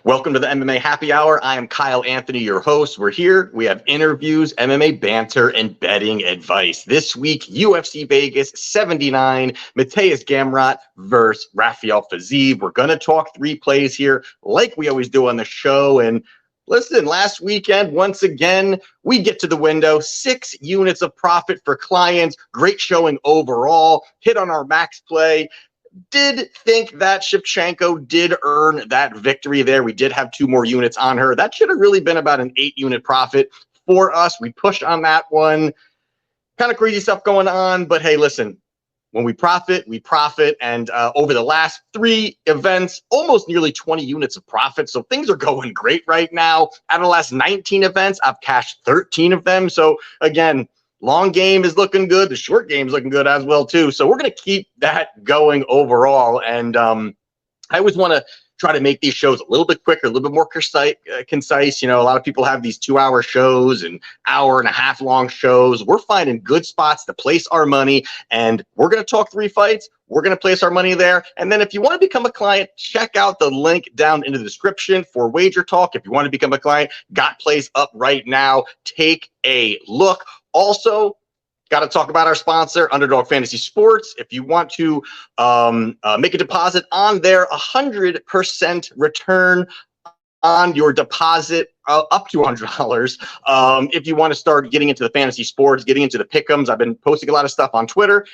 Welcome to the MMA Happy Hour. I am Kyle Anthony, your host. We're here. We have interviews, MMA banter, and betting advice. This week, UFC Vegas 79, Mateusz Gamrot versus Rafael Fiziev. We're going to talk three plays here like we always do on the show. And listen, last weekend, once again, we get to the window, 6 units of profit for clients. Great showing overall. Hit on our max play. Did think that Shevchenko did earn that victory there. We did have 2 more units on her. That should have really been about an 8-unit profit for us. We pushed on that one. Kind of crazy stuff going on, but hey, listen, when we profit, we profit. And over the last 3 events, almost nearly 20 units of profit. So things are going great right now. Out of the last 19 events, I've cashed 13 of them. So again, long game is looking good. The short game is looking good as well, too. So we're going to keep that going overall. And I always want to try to make these shows a little bit quicker, a little bit more concise. You know, a lot of people have these 2-hour shows and hour-and-a-half long shows. We're finding good spots to place our money, and we're going to talk 3 fights. We're going to place our money there. And then if you want to become a client, check out the link down in the description for Wagertalk. If you want to become a client, got plays up right now. Take a look. Also, got to talk about our sponsor, Underdog Fantasy Sports. If you want to make a deposit on their 100% return on your deposit, up to $100. If you want to start getting into the fantasy sports, getting into the pick'ems, I've been posting a lot of stuff on Twitter.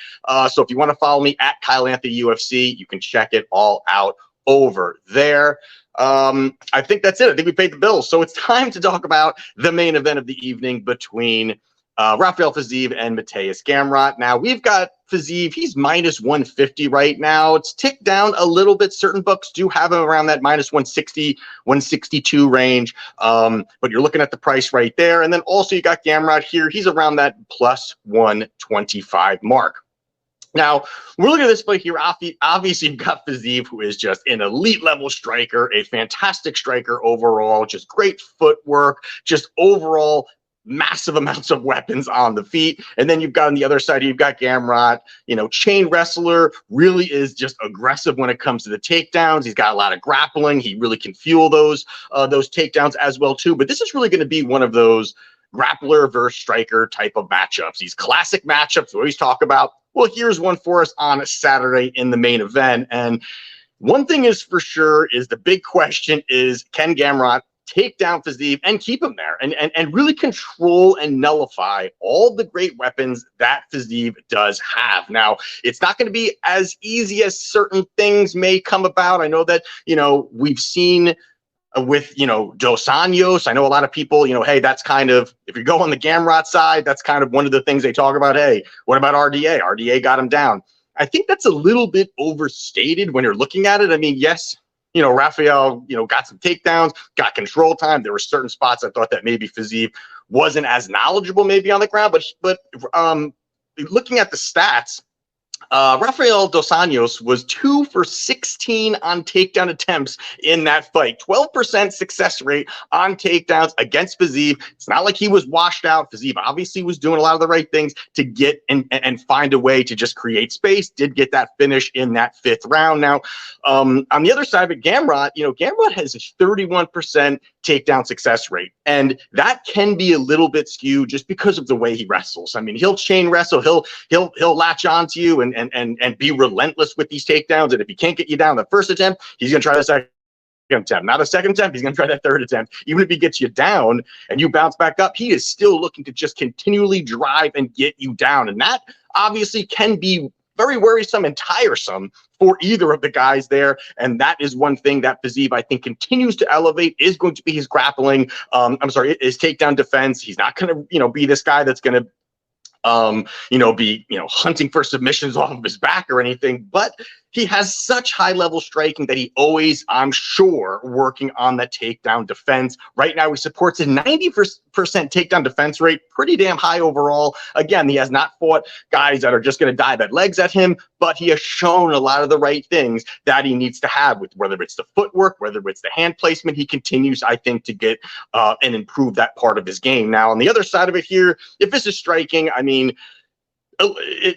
So if you want to follow me at Kyle Anthony UFC, you can check it all out over there. I think that's it. I think we paid the bills. So it's time to talk about the main event of the evening between Rafael Fiziev and Mateusz Gamrot. Now, we've got Fiziev. He's minus 150 right now. It's ticked down a little bit. Certain books do have him around that minus 160, 162 range. But you're looking at the price right there. And then also you got Gamrot here. He's around that plus 125 mark. Now, we're looking at this play here. Obviously, you've got Fiziev, who is just an elite-level striker, a fantastic striker overall, just great footwork, just overall massive amounts of weapons on the feet. And then you've got on the other side, you've got Gamrot, chain wrestler, really is just aggressive when it comes to the takedowns. He's got a lot of grappling. He really can fuel those takedowns as well, too. But this is really going to be one of those grappler versus striker type of matchups. These classic matchups we always talk about. Well, here's one for us on Saturday in the main event. And one thing is for sure is the big question is, can Gamrot take down Fiziev and keep him there and really control and nullify all the great weapons that Fiziev does have? Now, it's not going to be as easy as certain things may come about. I know that, we've seen with, Dos Anjos, I know a lot of people, hey, that's kind of, if you go on the Gamrot side, that's kind of one of the things they talk about. Hey, what about RDA? RDA got him down. I think that's a little bit overstated when you're looking at it. I mean, yes, Rafael, got some takedowns, got control time. There were certain spots I thought that maybe Fiziev wasn't as knowledgeable maybe on the ground, but looking at the stats, Rafael Dos Anjos was 2 for 16 on takedown attempts in that fight. 12% success rate on takedowns against Fiziev. It's not like he was washed out. Fiziev obviously was doing a lot of the right things to get and find a way to just create space. Did get that finish in that 5th round. Now, on the other side of it, Gamrot, Gamrot has a 31% takedown success rate. And that can be a little bit skewed just because of the way he wrestles. I mean, he'll chain wrestle, he'll latch onto you and be relentless with these takedowns. And if he can't get you down the first attempt, he's going to try the second attempt. Not a second attempt, he's going to try that 3rd attempt. Even if he gets you down and you bounce back up, he is still looking to just continually drive and get you down. And that obviously can be very worrisome and tiresome for either of the guys there. And that is one thing that Fiziev, I think, continues to elevate, is going to be his grappling. His takedown defense. He's not going to, be this guy that's going to be, hunting for submissions off of his back or anything, but he has such high level striking that he always, I'm sure, working on that takedown defense. Right now, he supports a 90% takedown defense rate, pretty damn high overall. Again, he has not fought guys that are just going to dive at legs at him, but he has shown a lot of the right things that he needs to have, with whether it's the footwork, whether it's the hand placement. He continues, I think, to get and improve that part of his game. Now, on the other side of it here, if this is striking, I mean,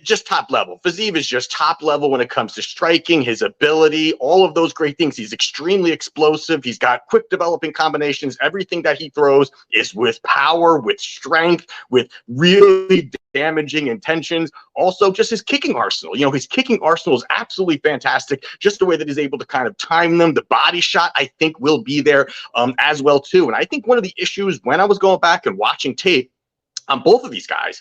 just top level. Fiziev is just top level when it comes to striking, his ability, all of those great things. He's extremely explosive. He's got quick developing combinations. Everything that he throws is with power, with strength, with really damaging intentions. Also, just his kicking arsenal. You know, his kicking arsenal is absolutely fantastic. Just the way that he's able to kind of time them. The body shot, I think, will be there as well, too. And I think one of the issues when I was going back and watching tape on both of these guys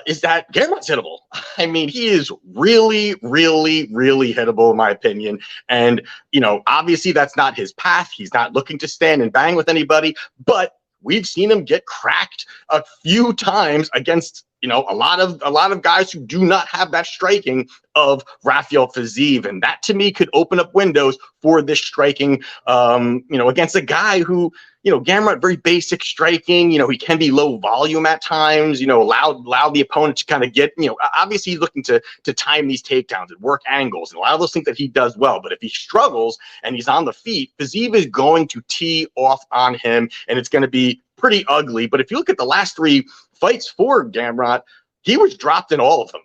is that Gamrot's hittable. I mean, he is really, really, really hittable, in my opinion. And, you know, obviously that's not his path. He's not looking to stand and bang with anybody, but we've seen him get cracked a few times against, you know, a lot of guys who do not have that striking of Rafael Fiziev. And that, to me, could open up windows for this striking, you know, against a guy who, you know, Gamrot, very basic striking. You know, he can be low volume at times, you know, allow the opponent to kind of get, you know, obviously he's looking to time these takedowns and work angles and a lot of those things that he does well. But if he struggles and he's on the feet, Fiziev is going to tee off on him and it's going to be pretty ugly. But if you look at the last 3 fights for Gamrot, he was dropped in all of them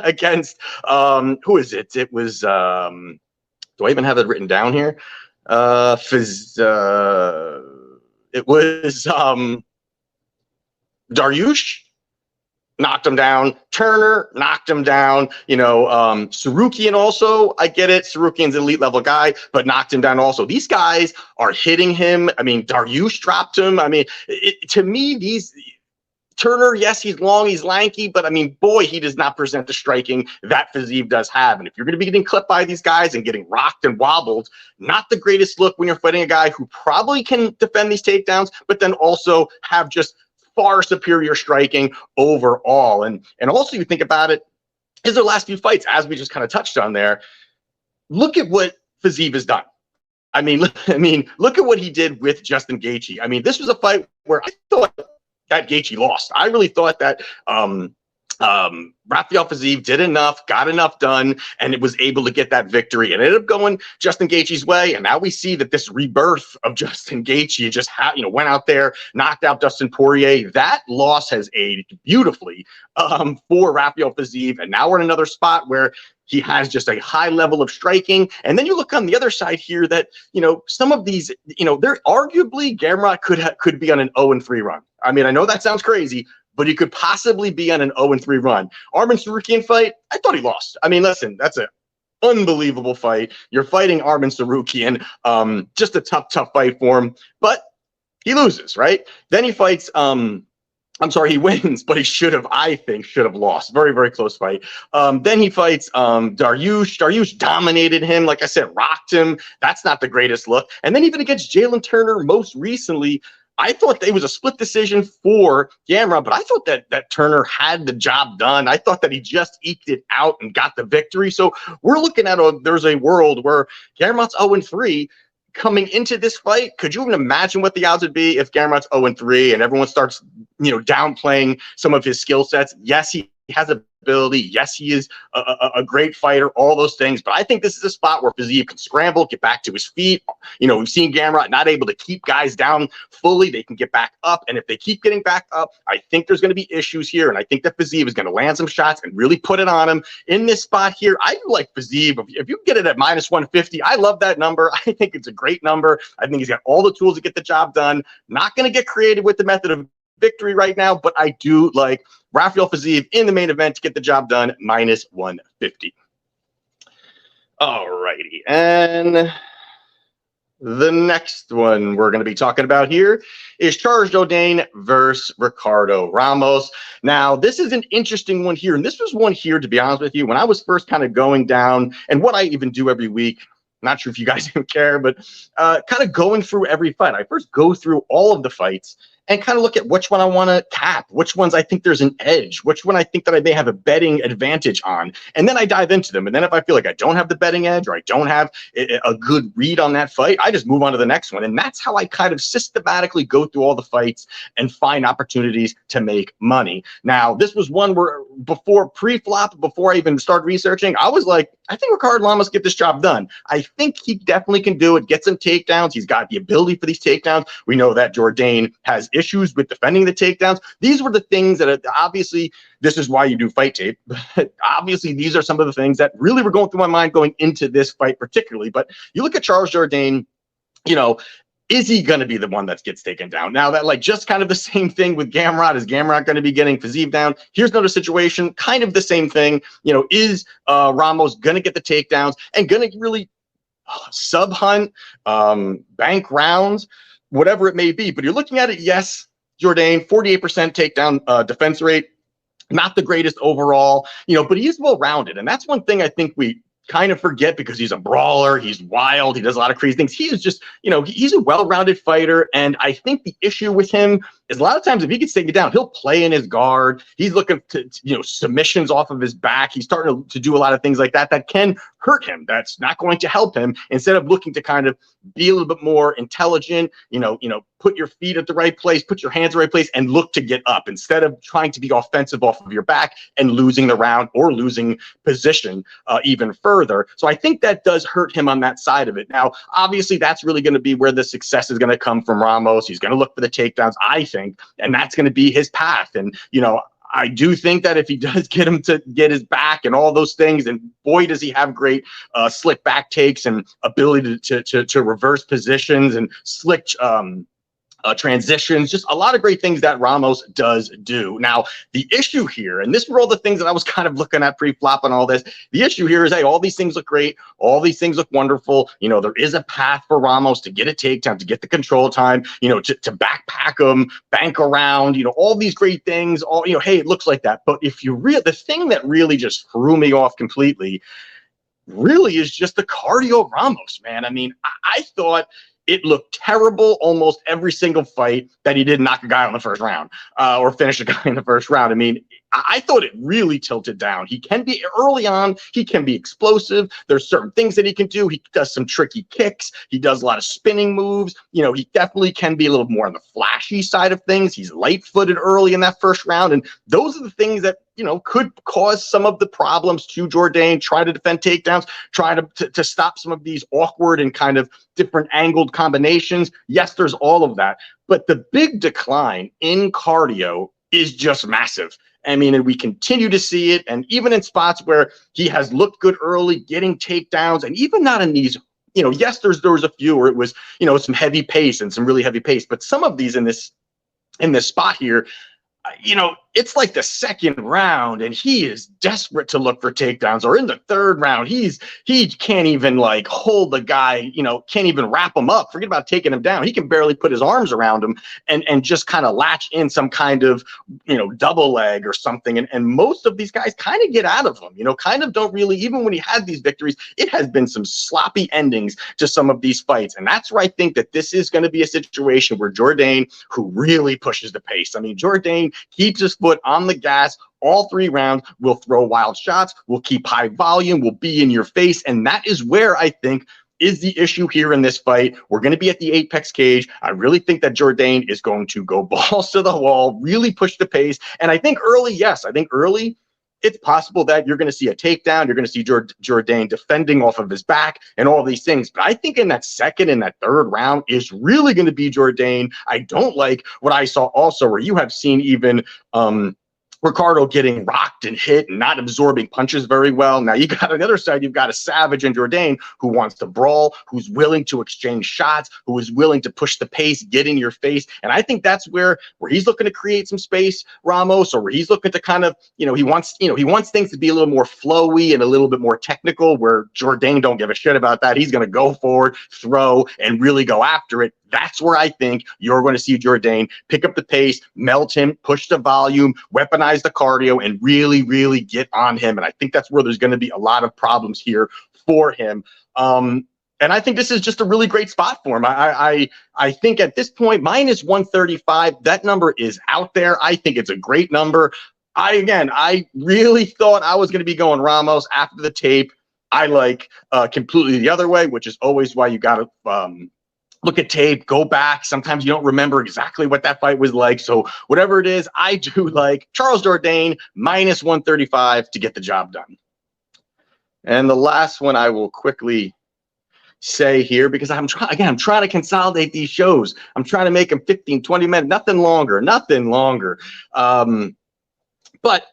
against, who is it? It was, do I even have it written down here? It was Dariush knocked him down. Turner knocked him down. You know, Sarukian also, I get it. Sarukian's an elite level guy, but knocked him down also. These guys are hitting him. I mean, Dariush dropped him. I mean, to me, Turner, yes, he's long, he's lanky, but I mean, boy, he does not present the striking that Fiziev does have. And if you're going to be getting clipped by these guys and getting rocked and wobbled, not the greatest look when you're fighting a guy who probably can defend these takedowns, but then also have just far superior striking overall. And also, you think about it, is their last few fights, as we just kind of touched on there. Look at what Fiziev has done. I mean, look at what he did with Justin Gaethje. I mean, this was a fight where I thought that Gaethje lost. I really thought that Rafael Fiziev did enough, got enough done, and it was able to get that victory. And it ended up going Justin Gaethje's way. And now we see that this rebirth of Justin Gaethje just went out there, knocked out Dustin Poirier. That loss has aged beautifully for Rafael Fiziev. And now we're in another spot where he has just a high level of striking. And then you look on the other side here that, you know, some of these, you know, they're arguably Gamrot could be on an 0-3 run. I mean, I know that sounds crazy, but he could possibly be on an 0-3 run. Arman Sarukian fight, I thought he lost. I mean, listen, that's an unbelievable fight. You're fighting Arman Sarukian, just a tough fight for him, but he loses, right? Then he fights, he wins, but he should have lost. Very, very close fight. Then he fights Dariush. Dariush dominated him. Like I said, rocked him. That's not the greatest look. And then even against Jalen Turner most recently, I thought it was a split decision for Gamrot, but I thought that Turner had the job done. I thought that he just eked it out and got the victory. So we're looking at there's a world where Gamrot's 0-3 coming into this fight. Could you even imagine what the odds would be if Gamrot's 0-3 and everyone starts, you know, downplaying some of his skill sets? Yes, he has ability. Yes, he is a great fighter, all those things. But I think this is a spot where Fiziev can scramble, get back to his feet. You know, we've seen Gamrot not able to keep guys down fully. They can get back up. And if they keep getting back up, I think there's going to be issues here. And I think that Fiziev is going to land some shots and really put it on him in this spot here. I like Fiziev. If you can get it at -150, I love that number. I think it's a great number. I think he's got all the tools to get the job done. Not going to get creative with the method of victory right now, but I do like Rafael Fiziev in the main event to get the job done, -150. All righty. And the next one we're going to be talking about here is Charles Jourdain versus Ricardo Ramos. Now, this is an interesting one here. And this was one here, to be honest with you, when I was first kind of going down, and what I even do every week, not sure if you guys even care, but kind of going through every fight. I first go through all of the fights and kind of look at which one I want to cap, which ones I think there's an edge, which one I think that I may have a betting advantage on. And then I dive into them. And then if I feel like I don't have the betting edge or I don't have a good read on that fight, I just move on to the next one. And that's how I kind of systematically go through all the fights and find opportunities to make money. Now, this was one where before pre-flop, before I even started researching, I was like, I think Ricardo Ramos get this job done. I think he definitely can do it, get some takedowns. He's got the ability for these takedowns. We know that Jourdain has issues with defending the takedowns. These were the things that obviously this is why you do fight tape. But obviously, these are some of the things that really were going through my mind going into this fight particularly. But you look at Charles Jourdain, you know, is he going to be the one that gets taken down? Now that like just kind of the same thing with Gamrot. Is Gamrot going to be getting Fiziev down? Here's another situation, kind of the same thing. You know, is Ramos going to get the takedowns and going to really sub hunt, bank rounds, whatever it may be? But you're looking at it, yes, Jourdain, 48% takedown defense rate. Not the greatest overall, you know, but he is well-rounded. And that's one thing I think we kind of forget because he's a brawler. He's wild. He does a lot of crazy things. He is just, you know, he's a well-rounded fighter. And I think the issue with him is a lot of times if he gets taken down, he'll play in his guard. He's looking to, you know, submissions off of his back. He's starting to do a lot of things like that that can hurt him. That's not going to help him. Instead of looking to kind of be a little bit more intelligent, you know, put your feet at the right place, put your hands in the right place, and look to get up instead of trying to be offensive off of your back and losing the round or losing position even further. So I think that does hurt him on that side of it. Now, obviously, that's really going to be where the success is going to come from Ramos. He's going to look for the takedowns, I think, and that's going to be his path. And, you know, I do think that if he does get him to get his back and all those things, and boy, does he have great slick back takes and ability to reverse positions and slick transitions, just a lot of great things that Ramos does do. Now, the issue here, and this were all the things that I was kind of looking at pre-flop and all this, the issue here is, hey, all these things look great. All these things look wonderful. You know, there is a path for Ramos to get a takedown, to get the control time, you know, to backpack him, bank around, you know, all these great things, all, you know, hey, it looks like that. But if you the thing that really just threw me off completely really is just the cardio Ramos, man. I mean, I thought it looked terrible almost every single fight that he did knock a guy on the first round or finish a guy in the first round. I mean, I thought it really tilted down. He can be early on. He can be explosive. There's certain things that he can do. He does some tricky kicks. He does a lot of spinning moves. You know, he definitely can be a little more on the flashy side of things. He's light-footed early in that first round. And those are the things that, you know, could cause some of the problems to Jourdain, try to defend takedowns, try to stop some of these awkward and kind of different angled combinations. Yes, there's all of that. But the big decline in cardio is just massive. I mean, and we continue to see it. And even in spots where he has looked good early, getting takedowns, and even not in these, you know, yes, there was a few where it was, you know, some heavy pace and some really heavy pace. But some of these in this spot here, you know, it's like the second round and he is desperate to look for takedowns, or in the third round, he can't even like hold the guy, you know, can't even wrap him up. Forget about taking him down. He can barely put his arms around him and just kind of latch in some kind of, you know, double leg or something. And most of these guys kind of get out of him, you know, kind of don't really, even when he had these victories, it has been some sloppy endings to some of these fights. And that's where I think that this is going to be a situation where Jourdain, who really pushes the pace. I mean, Jourdain keeps his foot on the gas all 3 rounds, will throw wild shots, will keep high volume, will be in your face. And that is where I think is the issue here in this fight. We're going to be at the apex cage. I really think that Jourdain is going to go balls to the wall, really push the pace. And I think early, yes, I think early, it's possible that you're going to see a takedown. You're going to see Jourdain defending off of his back and all these things. But I think in that second and that third round is really going to be Jourdain. I don't like what I saw also where you have seen even Ricardo getting rocked and hit and not absorbing punches very well. Now you got on the other side, you've got a Savage and Jourdain who wants to brawl, who's willing to exchange shots, who is willing to push the pace, get in your face. And I think that's where he's looking to create some space, Ramos, or where he's looking to kind of, he wants things to be a little more flowy and a little bit more technical, where Jourdain don't give a shit about that. He's going to go forward, throw, and really go after it. That's where I think you're going to see Jourdain pick up the pace, melt him, push the volume, weaponize the cardio, and really, really get on him. And I think that's where there's going to be a lot of problems here for him. And I think this is just a really great spot for him. I think at this point, -135, that number is out there. I think it's a great number. I really thought I was going to be going Ramos after the tape. I like completely the other way, which is always why you got to look at tape, go back. Sometimes you don't remember exactly what that fight was like. So whatever it is, I do like Charles Jourdain -135 to get the job done. And the last one I will quickly say here, because I'm trying to consolidate these shows. I'm trying to make them 15, 20 minutes, nothing longer. But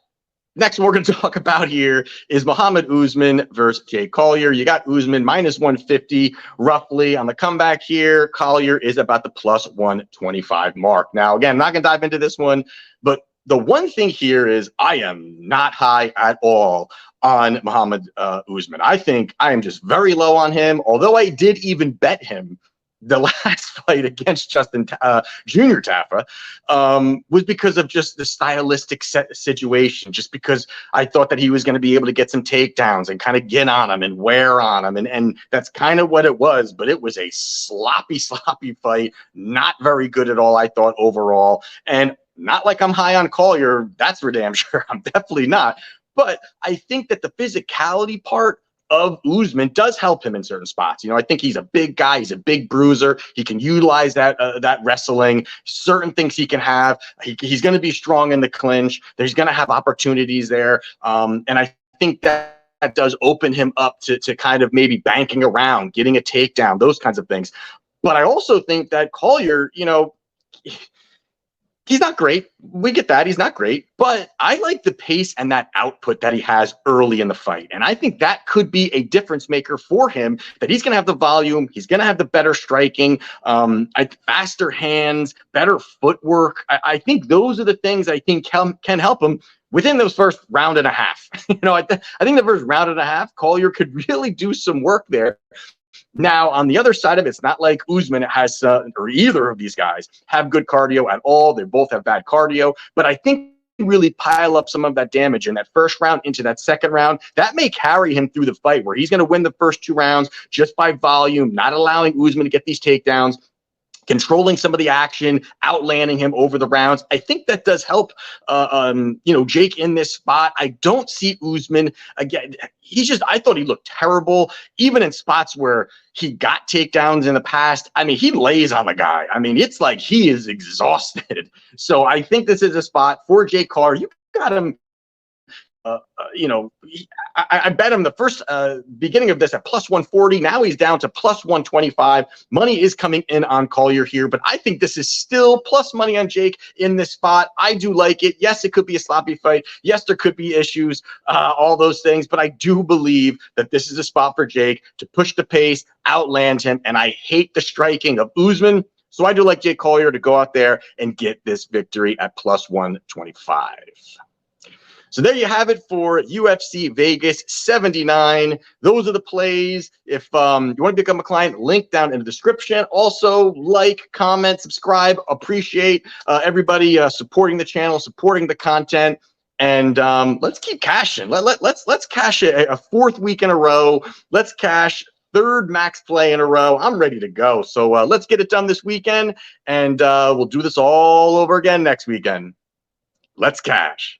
next one we're going to talk about here is Muhammad Usman versus Jay Collier. You got Usman minus 150 roughly on the comeback here. Collier is about the plus 125 mark. Now, again, I'm not going to dive into this one, but the one thing here is I am not high at all on Muhammad Usman. I think I am just very low on him, although I did even bet him the last fight against Justin Junior Taffa was because of just the stylistic situation, just because I thought that he was going to be able to get some takedowns and kind of get on him and wear on him. And that's kind of what it was, but it was a sloppy fight. Not very good at all, I thought, overall. And not like I'm high on Collier. That's for damn sure. I'm definitely not. But I think that the physicality part of Usman does help him in certain spots. You know, I think he's a big guy. He's a big bruiser. He can utilize that wrestling. Certain things he can have. He's going to be strong in the clinch. He's going to have opportunities there. And I think that does open him up to kind of maybe banking around, getting a takedown, those kinds of things. But I also think that Collier, you know, he's not great. We get that. He's not great. But I like the pace and that output that he has early in the fight. And I think that could be a difference maker for him, that he's going to have the volume. He's going to have the better striking, faster hands, better footwork. I think those are the things I think can help him within those first round and a half. You know, I think the first round and a half, Collier could really do some work there. Now, on the other side of it, it's not like Usman has, or either of these guys have good cardio at all. They both have bad cardio, but I think really pile up some of that damage in that first round into that second round. That may carry him through the fight, where he's going to win the first 2 rounds just by volume, not allowing Usman to get these takedowns, controlling some of the action, outlanding him over the rounds. I think that does help, Jake in this spot. I don't see Usman again. I thought he looked terrible, even in spots where he got takedowns in the past. I mean, he lays on the guy. I mean, it's like he is exhausted. So I think this is a spot for Jake Collier. You got him. I bet him the first beginning of this at plus 140. Now he's down to plus 125. Money is coming in on Collier here, but I think this is still plus money on Jake in this spot. I do like it. Yes, it could be a sloppy fight. Yes, there could be issues, all those things, but I do believe that this is a spot for Jake to push the pace, outland him, and I hate the striking of Usman. So I do like Jake Collier to go out there and get this victory at plus 125. So there you have it for UFC Vegas 79. Those are the plays. If you want to become a client, link down in the description. Also, like, comment, subscribe. Appreciate everybody supporting the channel, supporting the content. And let's keep cashing. Let's cash a 4th week in a row. Let's cash 3rd max play in a row. I'm ready to go. So let's get it done this weekend, and we'll do this all over again next weekend. Let's cash.